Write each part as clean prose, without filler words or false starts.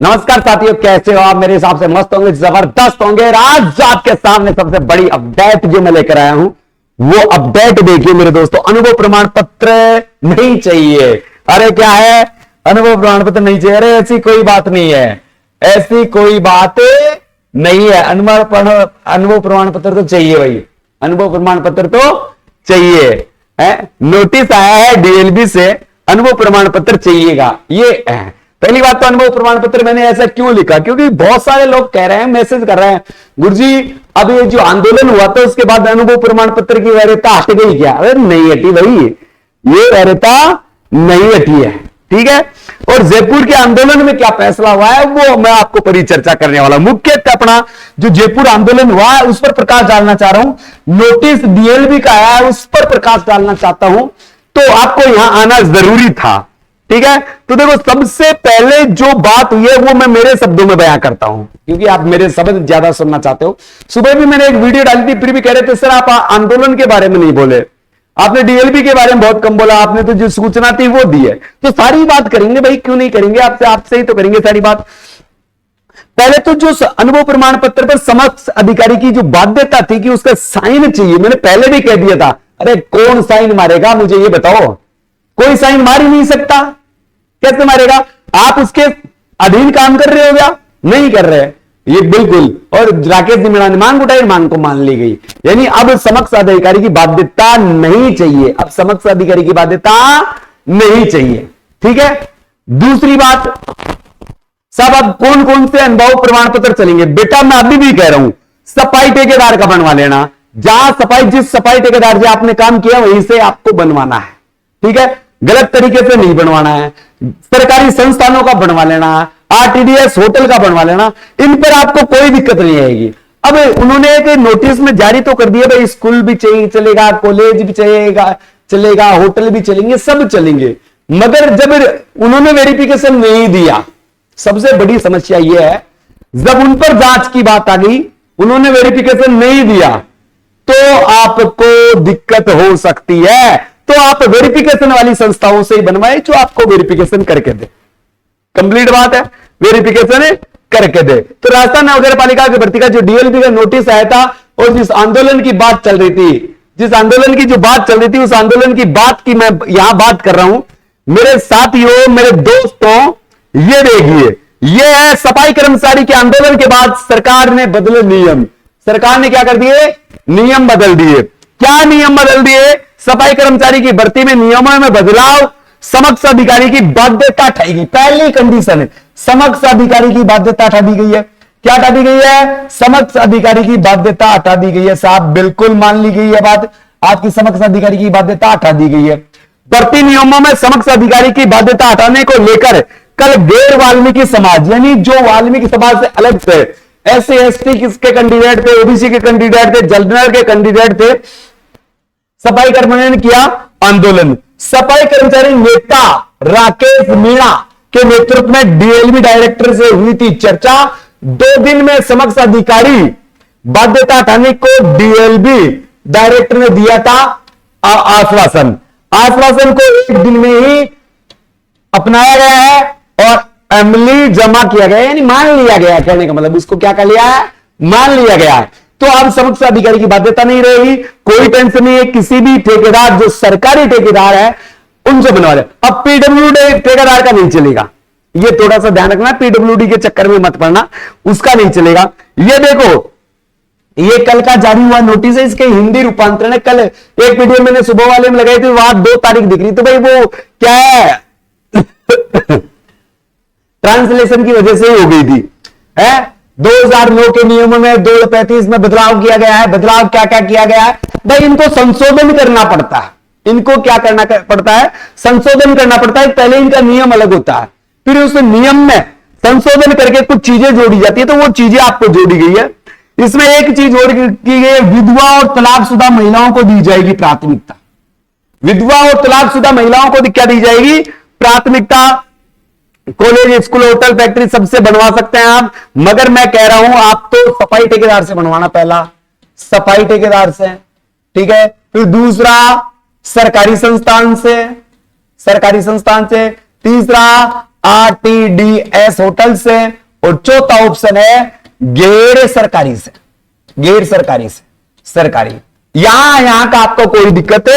नमस्कार साथियों, कैसे हो आप? मेरे हिसाब से मस्त होंगे, जबरदस्त होंगे। आज आपके सामने सबसे बड़ी अपडेट जो मैं लेकर आया हूं वो अपडेट देखिए मेरे दोस्तों। अनुभव प्रमाण पत्र नहीं चाहिए। अरे क्या है, अनुभव प्रमाण पत्र नहीं चाहिए? अरे ऐसी कोई बात नहीं है, ऐसी कोई बात नहीं है। अनुभव प्रमाण पत्र तो चाहिए भाई, अनुभव प्रमाण पत्र तो चाहिए है। नोटिस आया है डीएलबी से, अनुभव प्रमाण पत्र चाहिएगा। ये है पहली बात। तो अनुभव प्रमाण पत्र मैंने ऐसा क्यों लिखा, क्योंकि बहुत सारे लोग कह रहे हैं, मैसेज कर रहे हैं, गुरुजी अब ये जो आंदोलन हुआ था उसके बाद अनुभव प्रमाण पत्र की वैधता हट गई क्या? अरे नहीं हटी भाई, ये वैधता नहीं हटी है, ठीक है। और जयपुर के आंदोलन में क्या फैसला हुआ है वो मैं आपको परिचर्चा करने वाला। मुख्य अपना जो जयपुर आंदोलन हुआ है उस पर प्रकाश डालना चाह रहा हूं। नोटिस डीएलबी का आया है उस पर प्रकाश डालना चाहता हूं, तो आपको यहां आना जरूरी था, ठीक है। तो देखो, सबसे पहले जो बात हुई है वो मैं मेरे शब्दों में बयां करता हूं, क्योंकि आप मेरे शब्द ज्यादा सुनना चाहते हो। सुबह भी मैंने एक वीडियो डाली थी, फिर भी कह रहे थे सर आप आंदोलन के बारे में नहीं बोले, आपने डीएलबी के बारे में बहुत कम बोला, आपने तो जो सूचना थी वो दी है। तो सारी बात करेंगे भाई, क्यों नहीं करेंगे, आपसे ही तो करेंगे सारी बात। पहले तो जो अनुभव प्रमाण पत्र पर समक्ष अधिकारी की जो बाध्यता थी कि उसका साइन चाहिए, मैंने पहले भी कह दिया था। अरे कौन साइन मारेगा मुझे ये बताओ? कोई साइन मार ही नहीं सकता, कैसे मारेगा? आप उसके अधीन काम कर रहे हो क्या? नहीं कर रहे, ये बिल्कुल। और राकेश जी मीणा ने मांग उठाई, मांग को मान ली गई। यानी अब समक्ष अधिकारी की बाध्यता नहीं चाहिए, अब समक्ष अधिकारी की बाध्यता नहीं चाहिए, ठीक है। दूसरी बात, सब अब कौन कौन से अनुभव प्रमाण पत्र चलेंगे? बेटा मैं अभी भी कह रहा हूं, सफाई ठेकेदार का बनवा लेना। जहां जिस सफाई ठेकेदार से आपने काम किया वहीं से आपको बनवाना है, ठीक है। गलत तरीके से नहीं बनवाना है। सरकारी संस्थानों का बनवा लेना, आरटीडीएस होटल का बनवा लेना, इन पर आपको कोई दिक्कत नहीं आएगी। अब उन्होंने एक नोटिस में जारी तो कर दिया भाई, स्कूल भी चलेगा, कॉलेज भी चलेगा, होटल भी चलेंगे, सब चलेंगे। मगर जब उन्होंने वेरिफिकेशन नहीं दिया, सबसे बड़ी समस्या यह है, जब उन पर जांच की बात आ गई, उन्होंने वेरिफिकेशन नहीं दिया, तो आपको दिक्कत हो सकती है। तो आप वेरिफिकेशन वाली संस्थाओं से ही बनवाए जो आपको वेरिफिकेशन करके दे। कंप्लीट बात है, वेरिफिकेशन करके दे। तो राजस्थान नगर पालिका की भर्ती का जो डीएलबी का नोटिस आया था और जिस आंदोलन की बात चल रही थी, जिस आंदोलन की जो बात चल रही थी, उस आंदोलन की बात की मैं यहां बात कर रहा हूं। मेरे साथियों, मेरे दोस्तों, ये देखिए, ये है सफाई कर्मचारी के आंदोलन के बाद सरकार ने बदले नियम। सरकार ने क्या कर दिए? नियम बदल दिए। क्या नियम बदल दिए? सफाई कर्मचारी की भर्ती में नियमों में बदलाव, समक्ष अधिकारी की बाध्यता हटाई। पहली कंडीशन है, समक्ष अधिकारी की बाध्यता हटा दी गई है। क्या हटा दी गई है? समक्ष अधिकारी की बाध्यता हटा दी गई है। साहब बिल्कुल मान ली गई है बात, आपकी समक्ष अधिकारी की बाध्यता हटा दी गई है। भर्ती नियमों में समक्ष अधिकारी की बाध्यता हटाने को लेकर कल गैर वाल्मीकि समाज, यानी जो वाल्मीकि समाज से अलग थे, एससी एसटी किसके कैंडिडेट थे, ओबीसी के कैंडिडेट थे, जनरल के कैंडिडेट थे, सफाई कर्मचारियों ने किया आंदोलन। सफाई कर्मचारी नेता राकेश मीणा के नेतृत्व में डीएलबी डायरेक्टर से हुई थी चर्चा। 2 दिन में समक्ष अधिकारी बाध्यता हटाने को डीएलबी डायरेक्टर ने दिया था आश्वासन। आश्वासन को 1 दिन में ही अपनाया गया है और अमली जमा किया गया, यानी मान लिया गया। कहने का मतलब उसको क्या कर लिया है? मान लिया गया है। तो अब समक्ष अधिकारी की बाध्यता नहीं रहेगी, कोई टेंशन नहीं है। किसी भी ठेकेदार जो सरकारी ठेकेदार है उनसे बनवा ले। अब पीडब्ल्यूडी ठेकेदार का नहीं चलेगा, ये थोड़ा सा ध्यान रखना, पीडब्ल्यूडी के चक्कर में मत पड़ना, उसका नहीं चलेगा। ये देखो, ये कल का जारी हुआ नोटिस है, इसके हिंदी रूपांतरण है। कल एक वीडियो मैंने सुबह वाले में लगाई थी, वहां 2 तारीख दिख रही, तो भाई वो क्या है ट्रांसलेशन की वजह से ही हो गई थी, है। 2009 के नियमों में 235 में बदलाव किया गया है। बदलाव क्या क्या किया गया है भाई? इनको संशोधन करना पड़ता है। इनको क्या करना पड़ता है? संशोधन करना पड़ता है। पहले इनका नियम अलग होता है, फिर उस नियम में संशोधन करके कुछ चीजें जोड़ी जाती है, तो वो चीजें आपको जोड़ी गई है। इसमें एक चीज जोड़ की गई, विधवा और तलाकशुदा महिलाओं को दी जाएगी प्राथमिकता। विधवा और तलाकशुदा महिलाओं को क्या दी जाएगी? प्राथमिकता। कॉलेज, स्कूल, होटल, फैक्ट्री सबसे बनवा सकते हैं आप, मगर मैं कह रहा हूं आप तो सफाई ठेकेदार से बनवाना। पहला सफाई ठेकेदार से, ठीक है। फिर दूसरा सरकारी संस्थान से, तीसरा RTDS होटल से, और चौथा ऑप्शन है गैर सरकारी से, गैर सरकारी से सरकारी। यहां का आपको कोई दिक्कत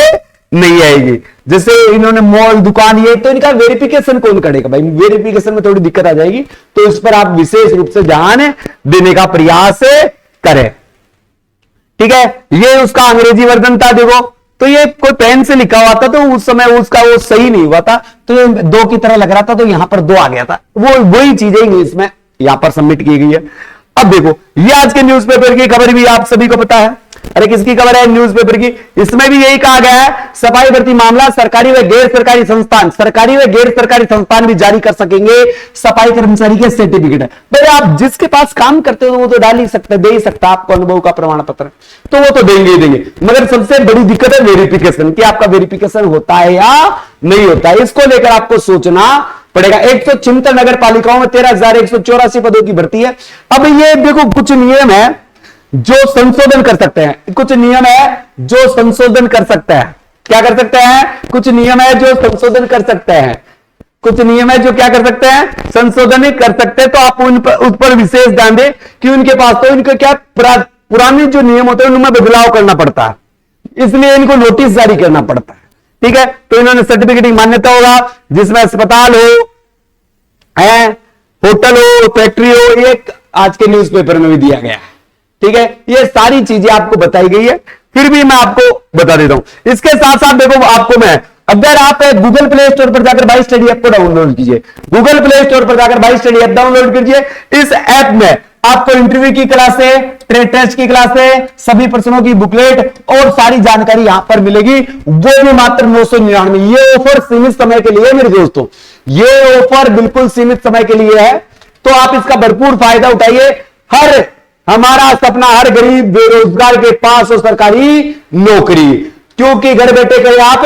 नहीं आएगी। जैसे इन्होंने मॉल, दुकान, ये तो इनका वेरिफिकेशन कौन करेगा भाई, वेरिफिकेशन में थोड़ी दिक्कत आ जाएगी, तो इस पर आप विशेष रूप से ध्यान देने का प्रयास करें। ठीक है, ये उसका अंग्रेजी वर्जन था। देखो, तो ये कोई पेन से लिखा हुआ था, तो उस समय उसका वो सही नहीं हुआ था, तो ये 2 की तरह लग रहा था, तो यहां पर 2 आ गया था। वही चीजें इंग्लिश में यहां पर सबमिट की गई है। अब देखो, ये आज के न्यूज़पेपर की खबर भी आप सभी को पता है। अरे किसकी खबर है? न्यूज़पेपर की। इसमें भी यही कहा गया है, सफाई भर्ती मामला, सरकारी व गैर सरकारी संस्थान, सरकारी व गैर सरकारी संस्थान भी जारी कर सकेंगे सफाई कर्मचारी के सर्टिफिकेट। भाई आप जिसके पास काम करते हो वो तो डाल ही सकते, दे ही सकता आपको अनुभव का प्रमाण पत्र, तो वो तो देंगे ही देंगे। मगर सबसे बड़ी दिक्कत है वेरिफिकेशन, कि आपका वेरिफिकेशन होता है या नहीं होता है। इसको लेकर आपको सोचना पड़ेगा। 176 नगर पालिकाओं में 13,184 पदों की भर्ती है। अब ये देखो, कुछ नियम है जो संशोधन कर सकते हैं, कुछ नियम है जो संशोधन कर सकते हैं। क्या कर सकते हैं? कुछ नियम है जो संशोधन कर सकते हैं, कुछ नियम है जो क्या कर सकते हैं? संशोधन कर सकते हैं। तो आप उस पर विशेष ध्यान दें कि उनके पास तो इनके क्या पुराने जो नियम होते हैं उनमें बदलाव करना पड़ता है, इसलिए इनको नोटिस जारी करना पड़ता है। ठीक है, तो इन्होंने सर्टिफिकेट की मान्यता होगा जिसमें अस्पताल हो, होटल हो, फैक्ट्री हो, ये आज के न्यूज़पेपर में भी दिया गया है। ठीक है, ये सारी चीजें आपको बताई गई है, फिर भी मैं आपको बता देता हूं। इसके साथ साथ देखो, आपको मैं, अगर आप गूगल प्ले स्टोर पर जाकर भाई स्टडी ऐप को डाउनलोड कीजिए, गूगल प्ले स्टोर पर जाकर भाई स्टडी ऐप डाउनलोड कीजिए। इस ऐप में आपको इंटरव्यू की क्लासें, ट्रेड टेस्ट की क्लासें, सभी प्रश्नों की बुकलेट और सारी जानकारी यहां पर मिलेगी, वो भी मात्र 999। ये ऑफर सीमित समय के लिए है मेरे दोस्तों, ये ऑफर बिल्कुल सीमित समय के लिए है, तो आप इसका भरपूर फायदा उठाइए। हमारा सपना हर गरीब बेरोजगार के पास हो सरकारी नौकरी, क्योंकि घर बैठे करें आप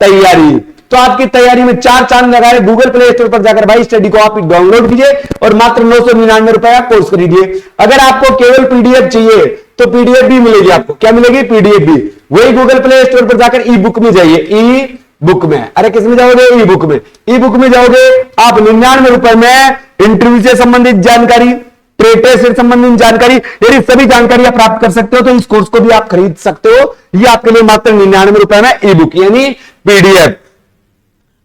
तैयारी, तो आपकी तैयारी में 4 चांद लगाए। गूगल प्ले स्टोर पर जाकर भाई स्टडी को आप डाउनलोड कीजिए और मात्र 999 रुपए का कोर्स खरीदिए। अगर आपको केवल पीडीएफ चाहिए तो पीडीएफ भी मिलेगी, आपको क्या मिलेगी? पीडीएफ भी। वही गूगल प्ले स्टोर पर जाकर ई बुक में जाइए, ई बुक में, अरे किस में जाओगे? ई बुक में। ई बुक में जाओगे आप 99 रुपए में इंटरव्यू से संबंधित जानकारी, ट्रेड टेस्ट से संबंधित जानकारी, यदि सभी जानकारी आप प्राप्त कर सकते हो, तो इस कोर्स को भी आप खरीद सकते हो। ये आपके लिए मात्र 99 रुपए में ई बुक यानी पीडीएफ।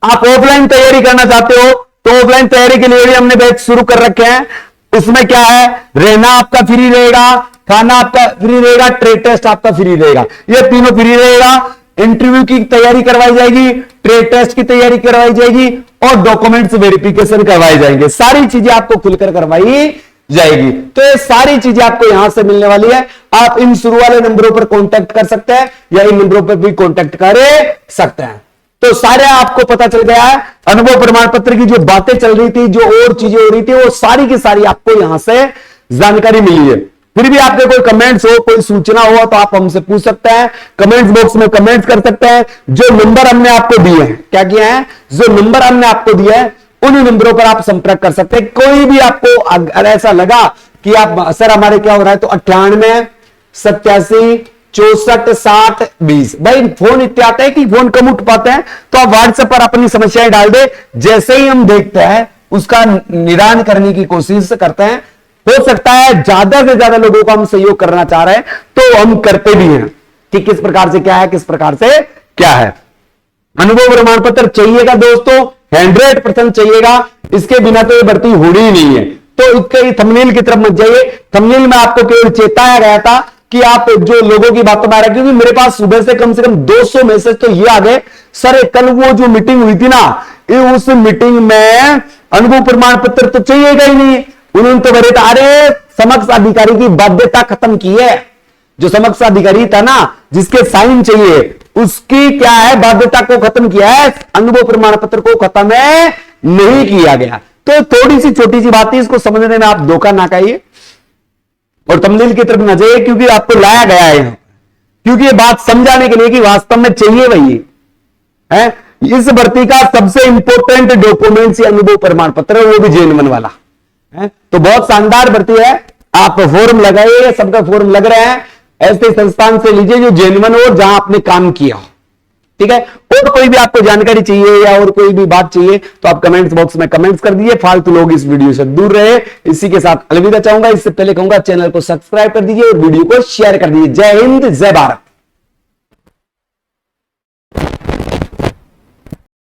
आप ऑफलाइन तैयारी करना चाहते हो तो ऑफलाइन तैयारी के लिए भी हमने बैच शुरू कर रखे हैं। उसमें क्या है, रहना आपका फ्री रहेगा, खाना आपका फ्री रहेगा, ट्रेड टेस्ट आपका फ्री रहेगा, ये तीनों फ्री रहेगा। इंटरव्यू की तैयारी करवाई जाएगी, ट्रेड टेस्ट की तैयारी करवाई जाएगी और डॉक्यूमेंट्स वेरिफिकेशन करवाए जाएंगे। सारी चीजें आपको खुलकर करवाई जाएगी। तो ये सारी चीजें आपको यहां से मिलने वाली है। आप इन शुरू वाले नंबरों पर कांटेक्ट कर सकते हैं या इन नंबरों पर भी कांटेक्ट कर सकते हैं। तो सारे आपको पता चल गया है, अनुभव प्रमाण पत्र की जो बातें चल रही थी, जो और चीजें हो रही थी, वो सारी की सारी आपको यहां से जानकारी मिली है। फिर भी आपके कोई कमेंट्स हो, कोई सूचना हो तो आप हमसे पूछ सकते हैं, कमेंट्स बॉक्स में कमेंट्स कर सकते हैं। जो नंबर हमने आपको दिए हैं, क्या किया है, जो नंबर हमने आपको दिया है उन नंबरों पर आप संपर्क कर सकते हैं। कोई भी आपको अगर ऐसा लगा कि आप सर हमारे क्या हो रहा है, तो 98 87 64 60 20, भाई फोन इतने आते हैं कि फोन कम उठ पाते हैं, तो आप व्हाट्सएप पर अपनी समस्याएं डाल दे, जैसे ही हम देखते हैं उसका निदान करने की कोशिश करते हैं। हो सकता है ज्यादा से ज्यादा लोगों को हम सहयोग करना चाह रहे हैं, तो हम करते भी हैं कि किस प्रकार से क्या है, किस प्रकार से क्या है। अनुभव प्रमाण पत्र चाहिएगा दोस्तों, 100% चाहिएगा, इसके बिना तो ये भर्ती होनी ही नहीं है। तो इसके थंबनेल की तरफ मत जाइए। थंबनेल में आपको केवल चेताया गया था कि आप जो लोगों की बातों में आ रहा है, क्योंकि मेरे पास सुबह से कम 200 मैसेज तो ये आ गए, सर कल वो जो मीटिंग हुई थी ना, उस मीटिंग में अनुभव प्रमाण पत्र तो चाहिएगा ही नहीं। उन्होंने तो बोले था, अरे समक्ष अधिकारी की बाध्यता खत्म की है, जो समक्ष अधिकारी था ना जिसके साइन चाहिए उसकी क्या है, बाध्यता को खत्म किया है, अनुभव प्रमाण पत्र को खत्म नहीं किया गया। तो थोड़ी सी छोटी सी बात है, इसको समझने में आप धोखा ना खाइए और थंबनेल की तरफ न जाइए, क्योंकि आपको लाया गया है क्योंकि ये बात समझाने के लिए कि वास्तव में चाहिए वही है। इस भर्ती का सबसे इंपॉर्टेंट डॉक्यूमेंट अनुभव प्रमाण पत्र है, वो भी जेनवन वाला है। तो बहुत शानदार भर्ती है, आप फॉर्म लगाइए, सबका फॉर्म लग रहे हैं, ऐसे संस्थान से लीजिए जो जेन्युइन हो, जहां आपने काम किया हो। ठीक है, और कोई भी आपको जानकारी चाहिए या और कोई भी बात चाहिए तो आप कमेंट्स बॉक्स में कमेंट्स कर दीजिए। फालतू लोग इस वीडियो से दूर रहे। इसी के साथ अलविदा चाहूंगा। इससे पहले कहूंगा चैनल को सब्सक्राइब कर दीजिए और वीडियो को शेयर कर दीजिए। जय हिंद, जय भारत।